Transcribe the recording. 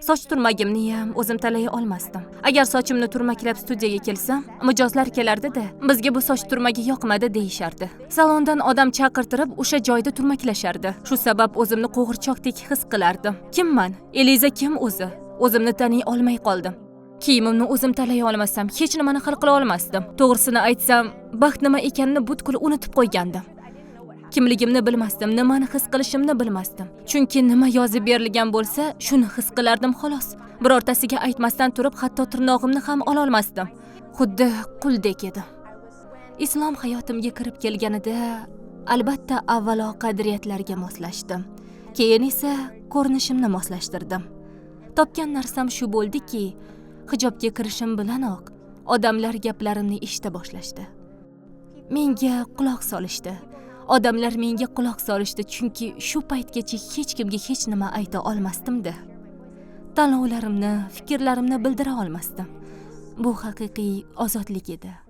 soch turmagimni ham o'zim tanlay olmasdim. Agar sochimni turmaklab studiyaga kelsam, mijozlar kelardi-da, bizga bu soch turmagi yoqmadi deyishardi. Salondan odam chaqirtirib, o'sha joyda turmaklashardi. Shu sabab o'zimni qo'g'irchoqdek his qilardim. Kimman? Eliza kim o'zi? O'zimni taniy olmay qoldim. Kiyimimni o'zim tanlay olmasam, hech nimani hal qila olmasdim. To'g'risini aytsam, baxt nima ekanini butkul unutib qo'ygandim. Kimligimni bilmasdim, nimani his qilishimni bilmasdim. Chunki nima yozib berilgan bo'lsa, shuni his qilardim xolos. Birortasiga aytmasdan turib, hatto tirnog'imni ham ola olmasdim. Xuddi quldek edim. Islom hayotimga kirib kelganida, albatta avvalo qadriyatlarga moslashdim. Keyin esa ko'rinishimni moslashtirdim. Topgan narsam shu bo'ldiki, hijobga kirishim bilanoq odamlar gaplarimni eshita boshlashdi. Menga quloq solishdi. Odamlar menga quloq solishdi, chunki shu paytgacha hech kimga hech nima ayta olmasdim-da. Tanlovlarimni, fikrlarimni bildira olmasdim. Bu haqiqiy ozodlik edi.